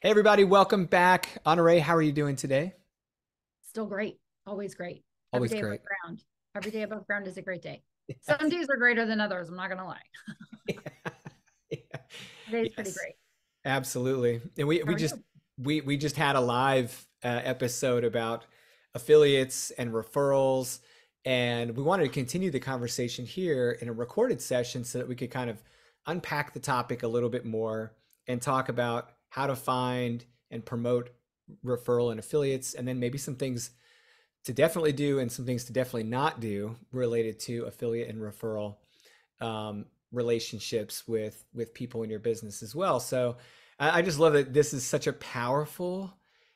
Hey everybody, welcome back. Honore, how are you doing today? Still great. Always great. Every Always day above great. ground. Every day above ground is a great day. Some days are greater than others. I'm not going to lie. Today's pretty Yes, great. absolutely. And we How we are just you? we just had a live episode about affiliates and referrals, and we wanted to continue the conversation here in a recorded session so that we could kind of unpack the topic a little bit more and talk about how to find and promote referral and affiliates, and then maybe some things to definitely do and some things to definitely not do related to affiliate and referral relationships with people in your business as well. So I just love that this is such a powerful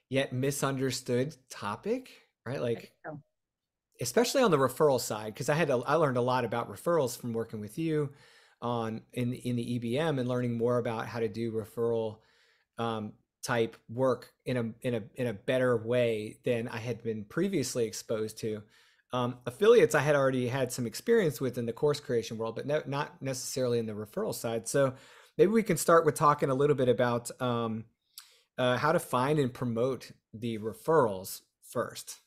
yet misunderstood topic, right? I think Like so. especially on the referral side, because I learned a lot about referrals from working with you in the EBM and learning more about how to do referral um, type work in a better way than I had been previously exposed to. Affiliates I had already had some experience with in the course creation world, but not necessarily in the referral side. So maybe we can start with talking a little bit about how to find and promote the referrals first.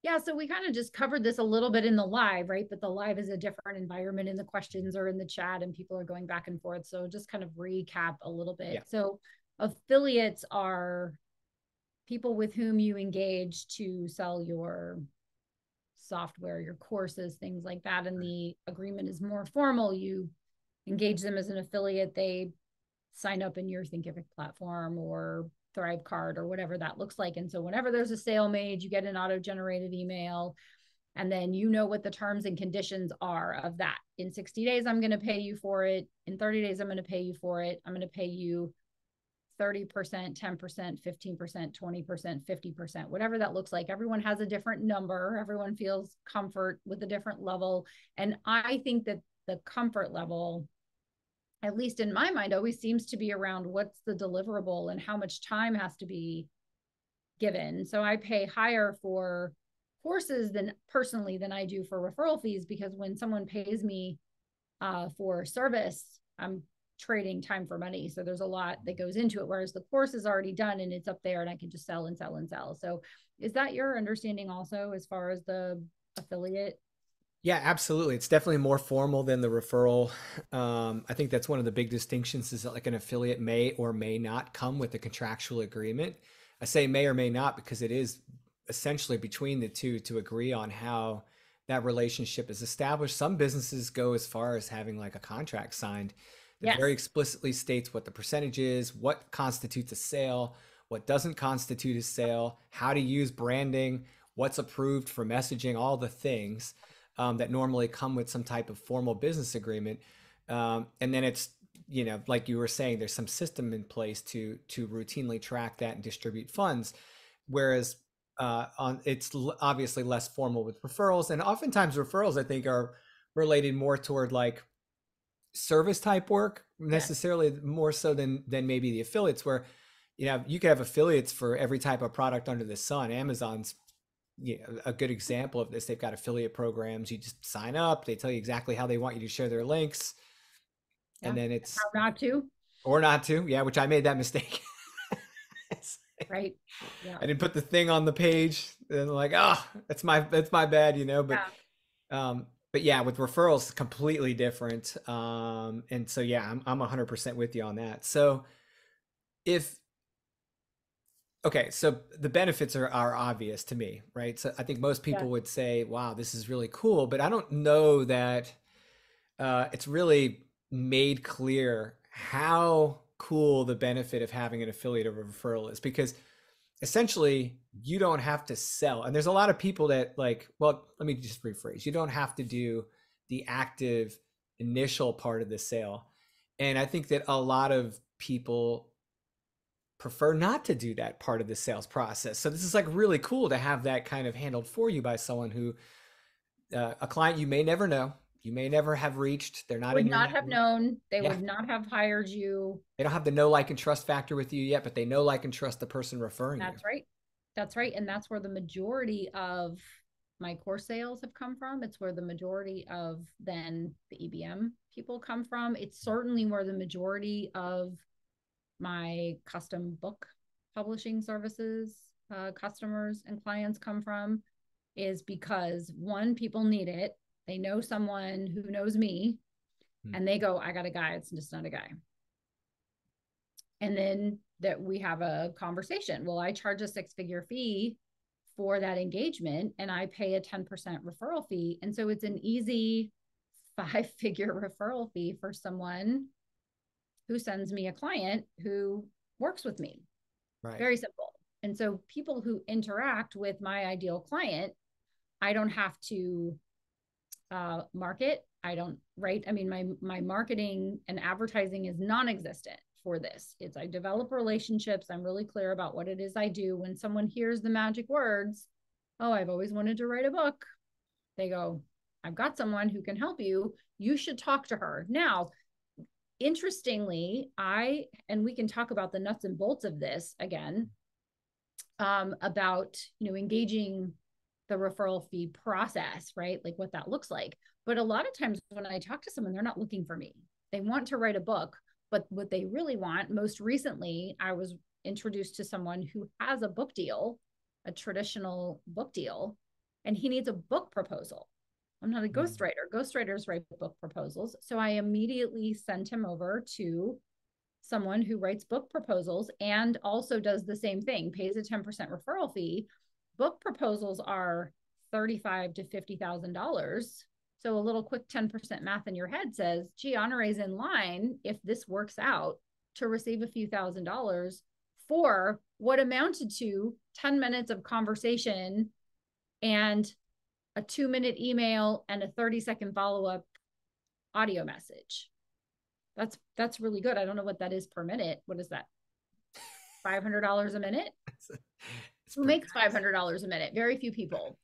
Yeah, so we kind of just covered this a little bit in the live, right? But the live is a different environment in the questions or in the chat, and people are going back and forth. So just kind of recap a little Yeah. bit. So affiliates are people with whom you engage to sell your software, your courses, things like that. And the agreement is more formal. You engage them as an affiliate. They sign up in your Thinkific platform or Thrivecart or whatever that looks like. And so whenever there's a sale made, you get an auto-generated email, and then you know what the terms and conditions are of that. In 60 days, I'm going to pay you for it. In 30 days, I'm going to pay you for it. I'm going to pay you 30%, 10%, 15%, 20%, 50%, whatever that looks like. Everyone has a different number. Everyone feels comfort with a different level. And I think that the comfort level, at least in my mind, always seems to be around what's the deliverable and how much time has to be given. So I pay higher for courses than personally than I do for referral fees, because when someone pays me for service, I'm trading time for money. So there's a lot that goes into it, whereas the course is already done and it's up there and I can just sell and sell and sell. So is that your understanding also as far as the affiliate? Yeah, absolutely. It's definitely more formal than the referral. I think that's one of the big distinctions is that like an affiliate may or may not come with a contractual agreement. I say may or may not because it is essentially between the two to agree on how that relationship is established. Some businesses go as far as having like a contract signed that very Yes. explicitly states what the percentage is, what constitutes a sale, what doesn't constitute a sale, how to use branding, what's approved for messaging, all the things that normally come with some type of formal business agreement. And then it's, you know, like you were saying, there's some system in place to routinely track that and distribute funds. Whereas on it's obviously less formal with referrals, and oftentimes referrals I think are related more toward like service type work Yes. necessarily more so than maybe the affiliates where you know you could have affiliates for every type of product under the sun. Amazon's, you know, a good example of this. They've got affiliate programs. You just sign up. They tell you exactly how they want you to share their links, Yeah. and then it's How not to, or not to. Yeah, which I made that mistake. right? Yeah. I didn't put the thing on the page, and like, oh, that's my bad, you know. Yeah. But yeah, with referrals, completely different. And so yeah, I'm 100% with you on that. So if okay, so the benefits are obvious to me, right? So I think most Yeah. people would say, "Wow, this is really cool," but I don't know that it's really made clear how cool the benefit of having an affiliate or a referral is because essentially you don't have to sell. And there's a lot of people that like, well, let me just rephrase. You don't have to do the active initial part of the sale. And I think that a lot of people prefer not to do that part of the sales process. So this is like really cool to have that kind of handled for you by someone who a client you may never know, you may never have reached, they're not in Would your not have network. known. They Yeah. would not have hired you. They don't have the know, like, and trust factor with you yet, but they know, like, and trust the person referring you. That's right. That's right. And that's where the majority of my course sales have come from. It's where the majority of then the EBM people come from. It's certainly where the majority of my custom book publishing services customers and clients come from, is because one, people need it. They know someone who knows me, and they go, I got a guy, it's just not a guy. And then that we have a conversation. Well, I charge a 6-figure fee for that engagement, and I pay a 10% referral fee. And so it's an easy 5-figure referral fee for someone who sends me a client who works with me. Right. Very simple. And so people who interact with my ideal client, I don't have to market. I don't write. I mean, my marketing and advertising is non-existent for this. It's, I develop relationships. I'm really clear about what it is I do. When someone hears the magic words, oh, I've always wanted to write a book, they go, I've got someone who can help you. You should talk to her. Now, interestingly, and we can talk about the nuts and bolts of this again, about, engaging the referral fee process, right? Like what that looks like. But a lot of times when I talk to someone, they're not looking for me. They want to write a book, but what they really want, most recently, I was introduced to someone who has a book deal, a traditional book deal, and he needs a book proposal. I'm not a ghostwriter. Ghostwriters write book proposals. So I immediately sent him over to someone who writes book proposals and also does the same thing, pays a 10% referral fee. Book proposals are $35,000 to $50,000. So a little quick 10% math in your head says, gee, Honore's in line, if this works out, to receive a few $1,000s for what amounted to 10 minutes of conversation and a 2-minute email and a 30-second follow-up audio message. That's really good. I don't know what that is per minute. What is that? $500 a minute? Who makes $500 a minute? Very few people,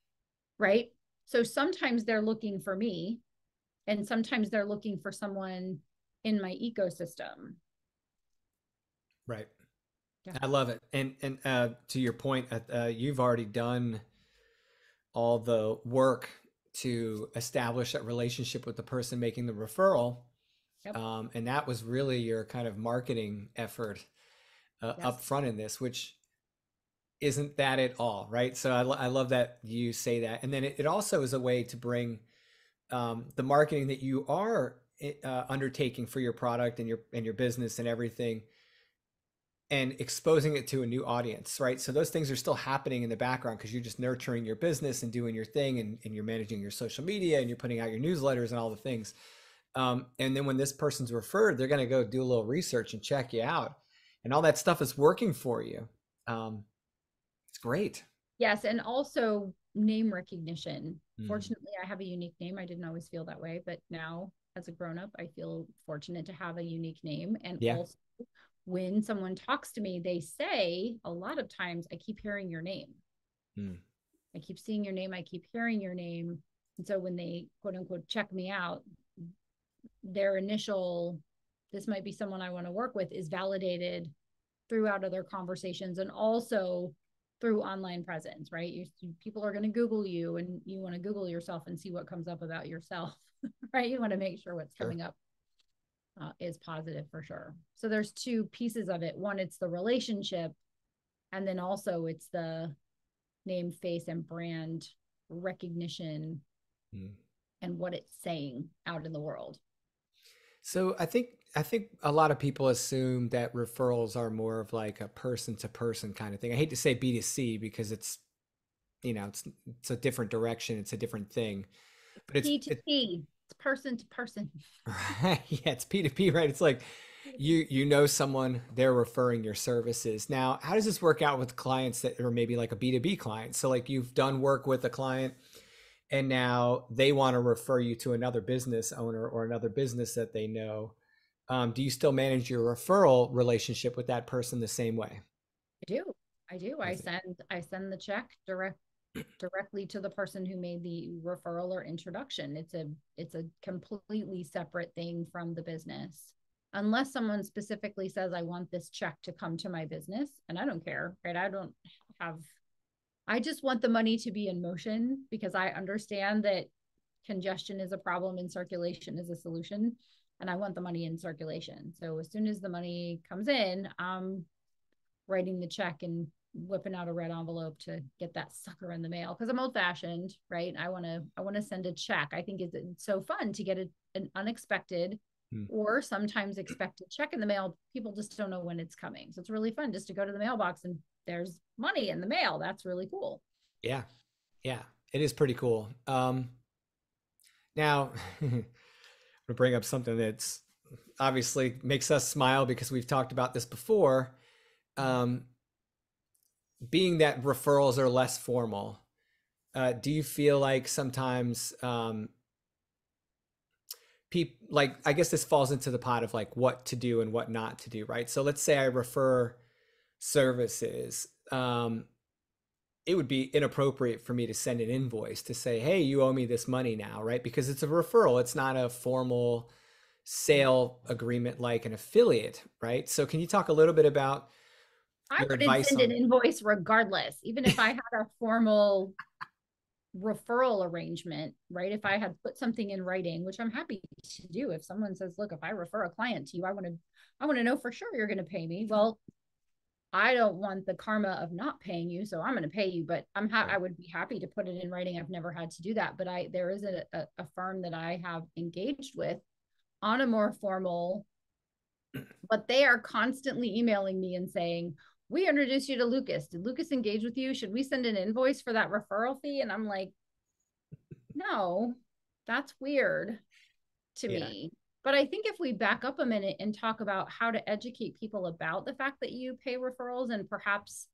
right? So sometimes they're looking for me, and sometimes they're looking for someone in my ecosystem. Right. Yeah. I love it. And to your point, you've already done all the work to establish that relationship with the person making the referral. Yep. And that was really your kind of marketing effort up front in this, which isn't that at all, right? So I love that you say that. And then it also is a way to bring the marketing that you are undertaking for your product and your business and everything, and exposing it to a new audience, right? So those things are still happening in the background because you're just nurturing your business and doing your thing, and you're managing your social media and you're putting out your newsletters and all the things. And then when this person's referred, they're going to go do a little research and check you out, and all that stuff is working for you. It's great. Yes. And also name recognition. Fortunately, I have a unique name. I didn't always feel that way, but now as a grown-up, I feel fortunate to have a unique name. And also, when someone talks to me, they say a lot of times, I keep hearing your name. I keep seeing your name. I keep hearing your name. And so when they quote unquote check me out, their initial, this might be someone I want to work with, is validated throughout other conversations and also through online presence, right? People are going to Google you, and you want to Google yourself and see what comes up about yourself, right? You want to make sure what's coming up is positive for sure. So there's two pieces of it. One, it's the relationship, and then also it's the name, face, and brand recognition and what it's saying out in the world. So I think a lot of people assume that referrals are more of like a person to person kind of thing. I hate to say B2C because it's, it's a different direction. It's a different thing, but it's P2P. It's person to person. Right. Yeah, it's P2P, right? It's like you know someone, they're referring your services. Now, how does this work out with clients that are maybe like a B2B client? So like you've done work with a client and now they want to refer you to another business owner or another business that they know. Do you still manage your referral relationship with that person the same way? I do. I send the check directly to the person who made the referral or introduction. It's a completely separate thing from the business. Unless someone specifically says, I want this check to come to my business, and I don't care, right? I just want the money to be in motion because I understand that congestion is a problem and circulation is a solution. and I want the money in circulation. So as soon as the money comes in, I'm writing the check and whipping out a red envelope to get that sucker in the mail, because I'm old fashioned, right? I want to send a check. I think it's so fun to get an unexpected or sometimes expected check in the mail. People just don't know when it's coming. So it's really fun just to go to the mailbox and there's money in the mail. That's really cool. Yeah. Yeah. It is pretty cool. Now, I'm going to bring up something that's obviously makes us smile because we've talked about this before. Being that referrals are less formal, do you feel like sometimes people, like, I guess this falls into the pot of like what to do and what not to do, right? So let's say I refer services. It would be inappropriate for me to send an invoice to say, hey, you owe me this money now, right? Because it's a referral. It's not a formal sale agreement like an affiliate, right? So can you talk a little bit about I your wouldn't advice send an on? invoice regardless, even if I had a formal referral arrangement, right? If I had put something in writing, which I'm happy to do. If someone says, look, if I refer a client to you, I want to know for sure you're going to pay me. Well, I don't want the karma of not paying you, so I'm going to pay you. But I would be happy to put it in writing. I've never had to do that, but there is a firm that I have engaged with on a more formal, but they are constantly emailing me and saying, we introduced you to Lucas. Did Lucas engage with you? Should we send an invoice for that referral fee? And I'm like, no, that's weird to Yeah. me. But I think if we back up a minute and talk about how to educate people about the fact that you pay referrals and perhaps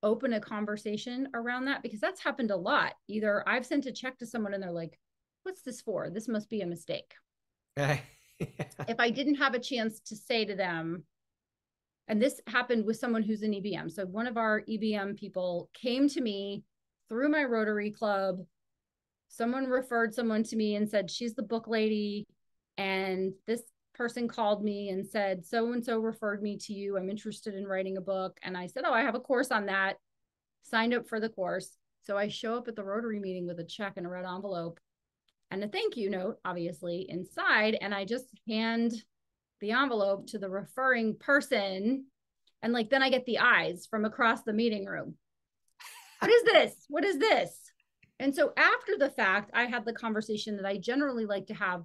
open a conversation around that, because that's happened a lot. Either I've sent a check to someone and they're like, what's this for? This must be a mistake. If I didn't have a chance to say to them, and this happened with someone who's an EBM. So one of our EBM people came to me through my Rotary Club. Someone referred someone to me and said, she's the book lady. And this person called me and said, so and so referred me to you. I'm interested in writing a book. And I said, oh, I have a course on that. Signed up for the course. So I show up at the Rotary meeting with a check and a red envelope and a thank you note, obviously, inside. And I just hand the envelope to the referring person. And like, then I get the eyes from across the meeting room. What is this? What is this? And so after the fact, I had the conversation that I generally like to have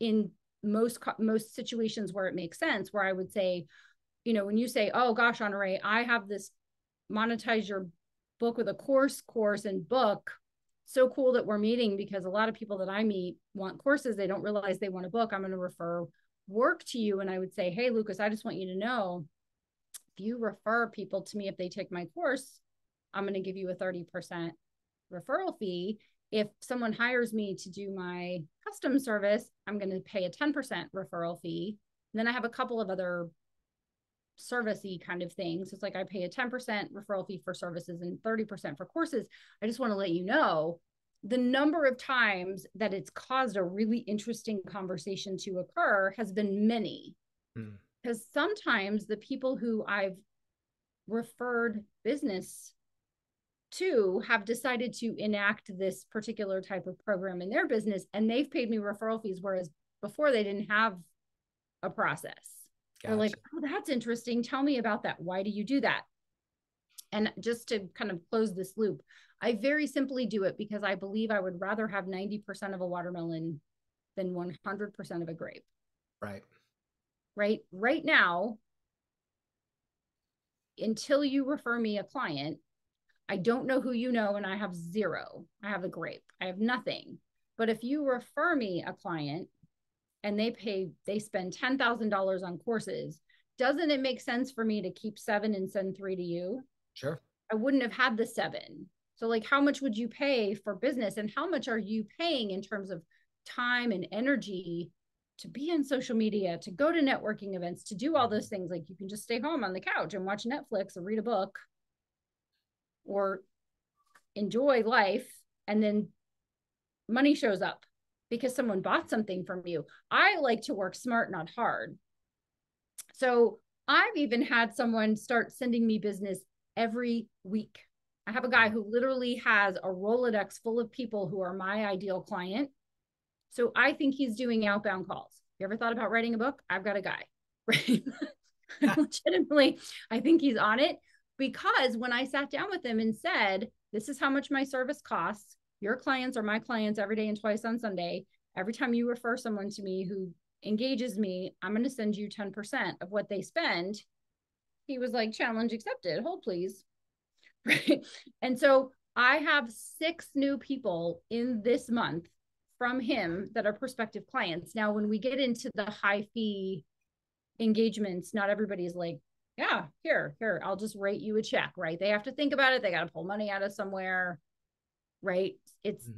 in most situations where it makes sense, where I would say, you know, when you say, oh gosh, Honore, I have this monetize your book with a course and book. So cool that we're meeting, because a lot of people that I meet want courses. They don't realize they want a book. I'm going to refer work to you. And I would say, hey, Lucas, I just want you to know, if you refer people to me, if they take my course, I'm going to give you a 30% referral fee. If someone hires me to do my custom service, I'm going to pay a 10% referral fee. And then I have a couple of other servicey kind of things. It's like I pay a 10% referral fee for services and 30% for courses. I just want to let you know the number of times that it's caused a really interesting conversation to occur has been many. Because sometimes the people who I've referred business to have decided to enact this particular type of program in their business, and they've paid me referral fees, whereas before they didn't have a process. Gotcha. They're like, oh, that's interesting. Tell me about that. Why do you do that? And just to kind of close this loop, I very simply do it because I believe I would rather have 90% of a watermelon than 100% of a grape. Right. Right now, until you refer me a client, I don't know who you know, and I have zero. I have a grape. I have nothing. But if you refer me a client and they spend $10,000 on courses, doesn't it make sense for me to keep 7 and send 3 to you? Sure. I wouldn't have had the 7. So like, how much would you pay for business, and how much are you paying in terms of time and energy to be on social media, to go to networking events, to do all those things? Like, you can just stay home on the couch and watch Netflix or read a book or enjoy life, and then money shows up because someone bought something from you. I like to work smart, not hard. So I've even had someone start sending me business every week. I have a guy who literally has a Rolodex full of people who are my ideal client. So I think he's doing outbound calls You ever thought about writing a book? I've got a guy, right? Legitimately, I think he's on it, because when I sat down with him and said, this is how much my service costs. Your clients are my clients every day and twice on Sunday. Every time you refer someone to me who engages me, I'm going to send you 10% of what they spend. He was like, challenge accepted. Hold, please. Right. And so I have 6 new people in this month from him that are prospective clients. Now, when we get into the high fee engagements, not everybody's like, yeah, here, I'll just write you a check, right? They have to think about it. They got to pull money out of somewhere, right? It's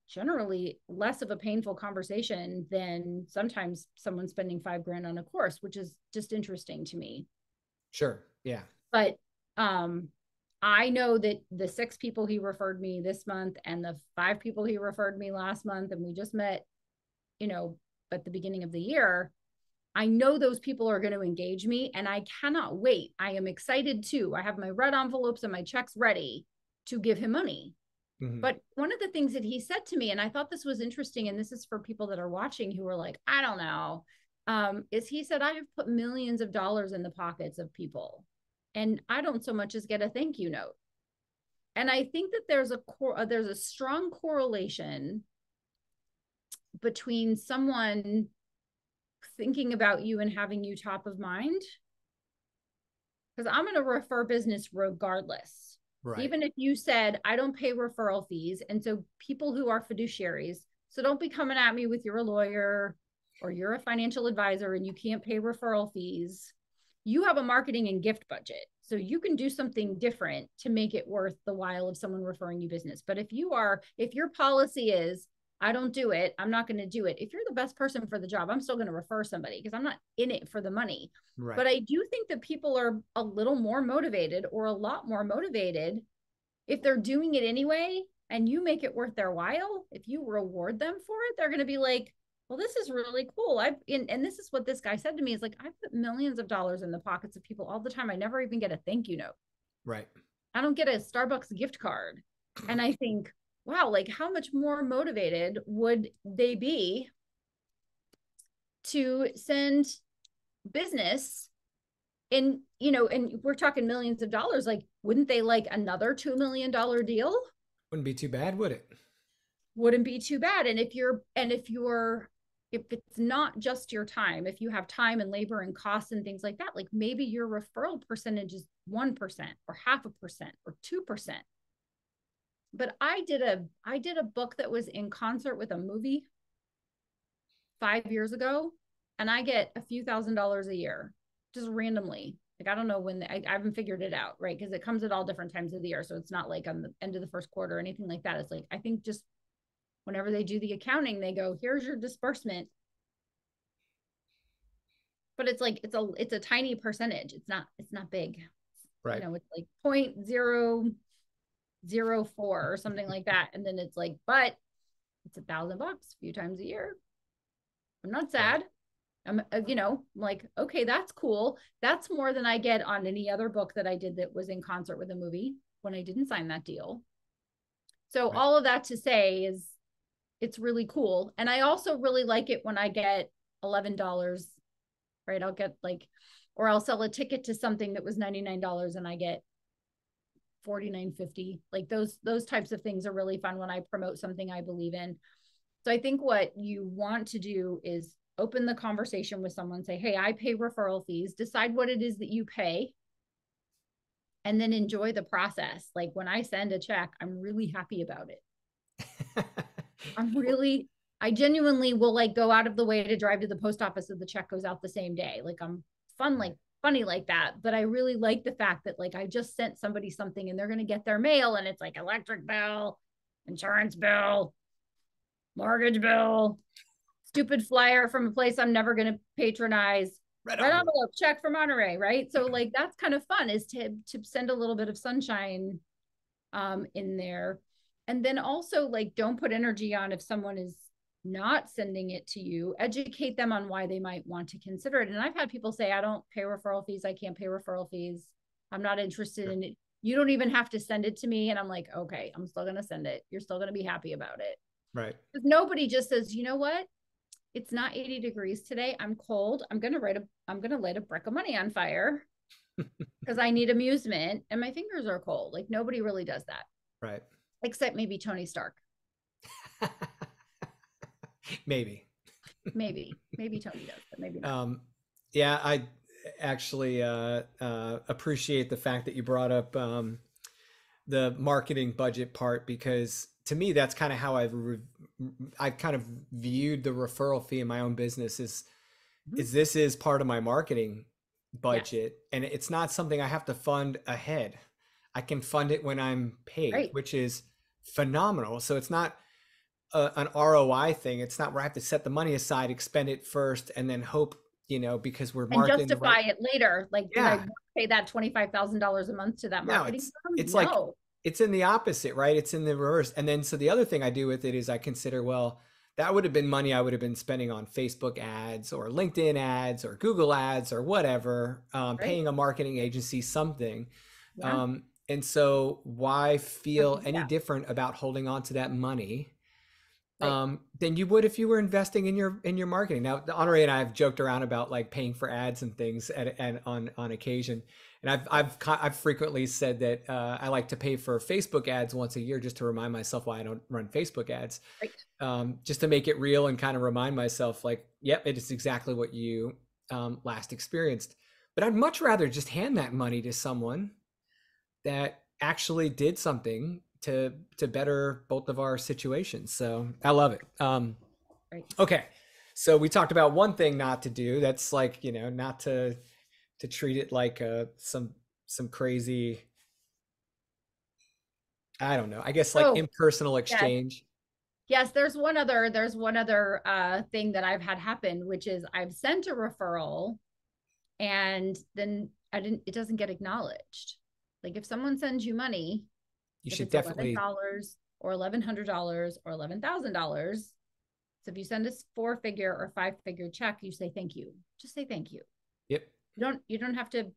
generally less of a painful conversation than sometimes someone spending $5,000 on a course, which is just interesting to me. Sure. Yeah. But I know that the 6 people he referred me this month and the 5 people he referred me last month, and we just met, at the beginning of the year, I know those people are going to engage me, and I cannot wait. I am excited too. I have my red envelopes and my checks ready to give him money. But one of the things that he said to me, and I thought this was interesting, and this is for people that are watching who are like, I don't know, is he said, I have put millions of dollars in the pockets of people, and I don't so much as get a thank you note. And I think that there's a strong correlation between someone thinking about you and having you top of mind, because I'm going to refer business regardless. Right. Even if you said, I don't pay referral fees. And so people who are fiduciaries, so don't be coming at me with you're a lawyer or you're a financial advisor and you can't pay referral fees. You have a marketing and gift budget. So you can do something different to make it worth the while of someone referring you business. But if your policy is, I don't do it, I'm not going to do it. If you're the best person for the job, I'm still going to refer somebody because I'm not in it for the money. Right. But I do think that people are a little more motivated, or a lot more motivated, if they're doing it anyway and you make it worth their while. If you reward them for it, they're going to be like, well, this is really cool. And this is what this guy said to me, is like, I put millions of dollars in the pockets of people all the time. I never even get a thank you note. Right. I don't get a Starbucks gift card. And I think, wow, like how much more motivated would they be to send business in, and we're talking millions of dollars, like, wouldn't they like another $2 million deal? Wouldn't be too bad, would it? Wouldn't be too bad. And if it's not just your time, if you have time and labor and costs and things like that, like maybe your referral percentage is 1% or 0.5% or 2%. But I did a book that was in concert with a movie 5 years ago, and I get a few $1,000s a year, just randomly. Like, I don't know when, I haven't figured it out, right? Because it comes at all different times of the year. So it's not like on the end of the first quarter or anything like that. It's like, I think just whenever they do the accounting, they go, here's your disbursement. But it's like, it's a tiny percentage. It's not big. Right. It's like 0.004 or something like that. And then it's like, but it's $1,000 a few times a year. I'm not sad. I'm, like, okay, that's cool. That's more than I get on any other book that I did that was in concert with a movie when I didn't sign that deal. So right. All of that to say is it's really cool. And I also really like it when I get $11, right? I'll get or I'll sell a ticket to something that was $99 and I get $49.50. Like those types of things are really fun when I promote something I believe in. So I think what you want to do is open the conversation with someone, say, hey, I pay referral fees, decide what it is that you pay, and then enjoy the process. Like when I send a check, I'm really happy about it. I genuinely will go out of the way to drive to the post office if the check goes out the same day. Like I'm funny like that. But I really like the fact that I just sent somebody something and they're going to get their mail and it's like electric bill, insurance bill, mortgage bill, stupid flyer from a place I'm never going to patronize, red envelope check from Monterey, right? So that's kind of fun, is to send a little bit of sunshine in there. And then also don't put energy on if someone is not sending it to you. Educate them on why they might want to consider it. And I've had people say, I don't pay referral fees. I can't pay referral fees. I'm not interested in it. You don't even have to send it to me. And I'm like, okay, I'm still going to send it. You're still going to be happy about it. Right. Because nobody just says, you know what? it's not 80 degrees today. I'm cold. I'm going to light a brick of money on fire because I need amusement and my fingers are cold. Like nobody really does that Right. except maybe Tony Stark. Maybe. Maybe Tony does, but maybe not. Yeah, I actually appreciate the fact that you brought up the marketing budget part, because to me that's kind of how I've kind of viewed the referral fee in my own business Mhm. this is part of my marketing Yes. budget, and it's not something I have to fund ahead. I can fund it when I'm paid, Right. which is phenomenal. So it's not an ROI thing. It's not where I have to set the money aside, expend it first, and then hope, because we're And marketing the right. justify it later. Like, did I Yeah. pay that $25,000 a month to that No, marketing it's firm? it's like No. it's in the opposite, right? It's in the reverse. And then so the other thing I do with it is I consider, well, that would have been money I would have been spending on Facebook ads or LinkedIn ads or Google ads or whatever, Right. paying a marketing agency something. Yeah. And so why feel any Yeah. different about holding on to that money Right. than you would if you were investing in your marketing? Now, Honore and I have joked around about like paying for ads and things and on occasion, and I've frequently said that I like to pay for Facebook ads once a year just to remind myself why I don't run Facebook ads, Right. just to make it real and kind of remind myself like, yep, it is exactly what you last experienced. But I'd much rather just hand that money to someone that actually did something to better both of our situations. So I love it. Right. Okay, so we talked about one thing not to do. That's like, not to treat it like some crazy, I don't know, I guess like Oh, impersonal yes. exchange. Yes, there's one other thing that I've had happen, which is I've sent a referral and then it doesn't get acknowledged. Like if someone sends you money, You if should it's definitely. $11 or $1,100 or $11,000, so if you send a four-figure or five-figure check, you say thank you. Just say thank you. Yep. You don't have to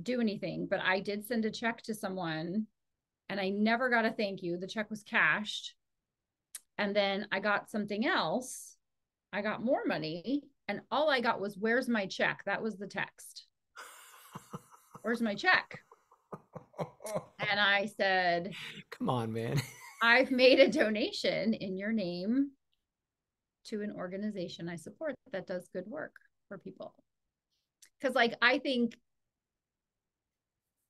do anything, but I did send a check to someone and I never got a thank you. The check was cashed. And then I got something else. I got more money and all I got was, "Where's my check?" That was the text. "Where's my check?" And I said, Come on, man. "I've made a donation in your name to an organization I support that does good work for people." Because, like, I think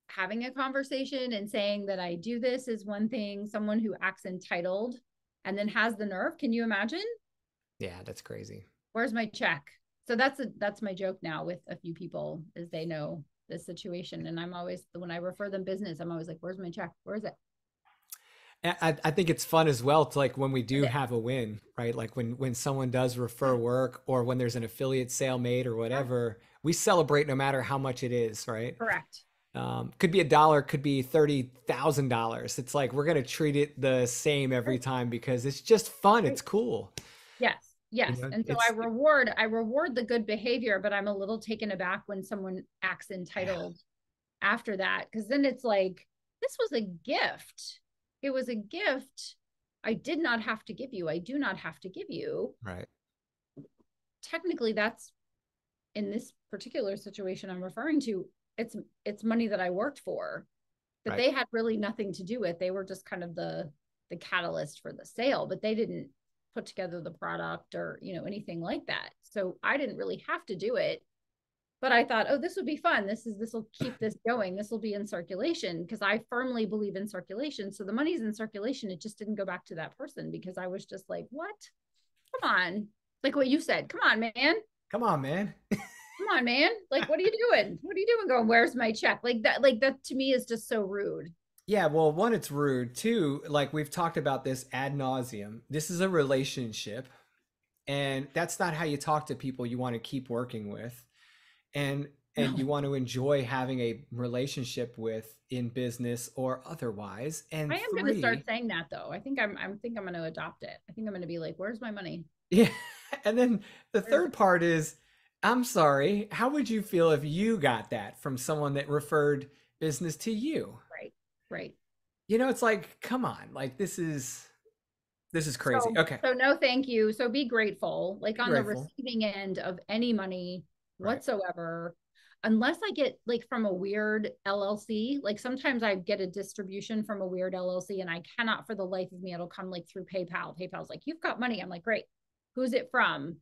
having a conversation and saying that I do this is one thing. Someone who acts entitled and then has the nerve, can you imagine? Yeah, that's crazy. "Where's my check?" So that's my joke now with a few people, is they know this situation, and I'm always, when I refer them business, I'm always like, "Where's my check? Where is it?" I think it's fun as well to like when we do have a win, right? Like when someone does refer work or when there's an affiliate sale made or Yeah, whatever, we celebrate no matter how much it is, right? correct. Could be $1, could be $30,000. It's like we're gonna treat it the same every Right. time because it's just fun. Right. It's cool. Yes, yes. And so It's I reward the good behavior, but I'm a little taken aback when someone acts yeah, entitled after that, because then it's like, this was a gift. It was a gift. I did not have to give you. I do not have to give you. right, Technically, that's, in this particular situation I'm referring to, it's money that I worked for that right. they had really nothing to do with. They were just kind of the catalyst for the sale, but they didn't put together the product or, anything like that. So I didn't really have to do it. But I thought, oh, this would be fun. This will keep this going. This will be in circulation, because I firmly believe in circulation. So the money's in circulation. It just didn't go back to that person because I was just like, what? Come on. Like what you said. Come on, man. Come on, man. Come on, man. Like, what are you doing? What are you doing going, "Where's my check?" Like that to me is just so rude. Yeah, well, one, it's rude. Two, like we've talked about this ad nauseum. This is a relationship, and that's not how you talk to people you want to keep working with, and No. you want to enjoy having a relationship with in business or otherwise. I And am going to start three, saying that though. I think I'm going to adopt it. I think I'm going to be like, "Where's my money?" yeah. And then the Where's third part is, I'm sorry, how would you feel if you got that from someone that referred business to you? Right. Right. It's like, come on, like this is This is crazy. So, Okay. so no, thank you. So be grateful, like Be on the grateful. receiving end of any money Right. whatsoever, unless I get like from a weird LLC. Like sometimes I get a distribution from a weird LLC and I cannot for the life of me, it'll come like through PayPal. PayPal's like, you've got money. I'm like, great. Who's it from?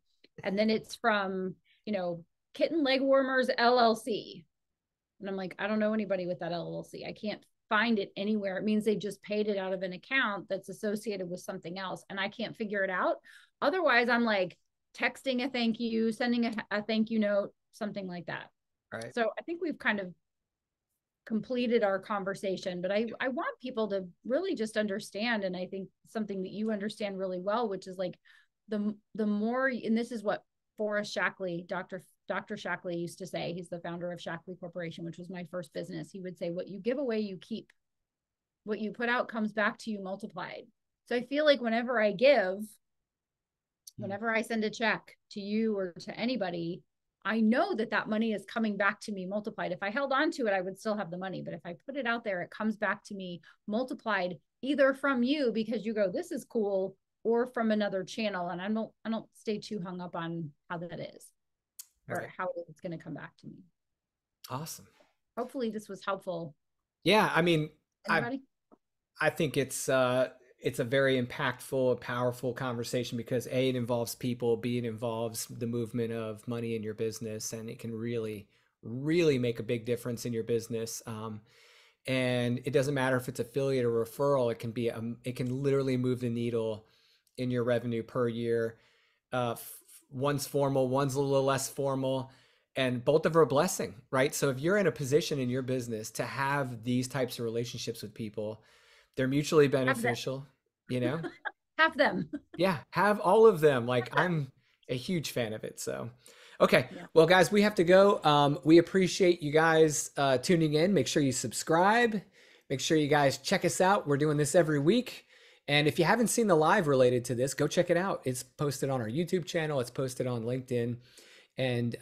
And then it's from, Kitten Leg Warmers LLC. And I'm like, I don't know anybody with that LLC. I can't find it anywhere. It means they just paid it out of an account that's associated with something else. And I can't figure it out. Otherwise, I'm like texting a thank you, sending a thank you note, something like that. Right. So I think we've kind of completed our conversation, but I want people to really just understand. And I think something that you understand really well, which is like the more, and this is what Forrest Shackley, Dr. Shackley used to say. He's the founder of Shackley Corporation, which was my first business. He would say, what you give away, you keep. What you put out comes back to you multiplied. So I feel like whenever I give, whenever I send a check to you or to anybody, I know that that money is coming back to me multiplied. If I held on to it, I would still have the money. But if I put it out there, it comes back to me multiplied, either from you because you go, this is cool, or from another channel. And I don't stay too hung up on how that is or Right. how it's going to come back to me. Awesome. Hopefully this was helpful. Yeah. I mean, I Anybody? I think it's a very impactful, powerful conversation because A, it involves people, B, it involves the movement of money in your business, and it can really, really make a big difference in your business. And it doesn't matter if it's affiliate or referral; it can literally move the needle in your revenue per year. One's formal, one's a little less formal, and both of them are a blessing, right? So if you're in a position in your business to have these types of relationships with people, they're mutually Have them. beneficial, you know? Have them. Yeah, have all of them. Like I'm a huge fan of it. So, okay. Yeah. Well, guys, we have to go. We appreciate you guys tuning in. Make sure you subscribe. Make sure you guys check us out. We're doing this every week. And if you haven't seen the live related to this, go check it out. It's posted on our YouTube channel. It's posted on LinkedIn. And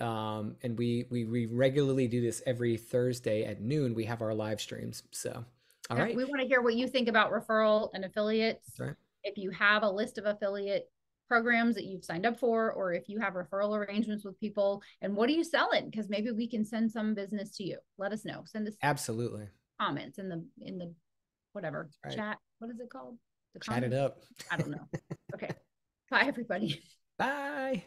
we regularly do this every Thursday at noon. We have our live streams. So, all right. We want to hear what you think about referral and affiliates. All right. If you have a list of affiliate programs that you've signed up for, or if you have referral arrangements with people, and what are you selling? Because maybe we can send some business to you. Let us know. Send us Absolutely. comments in the whatever Right. chat. What is it called? The Chat it comments? up. I don't know. Okay. Bye, everybody. Bye.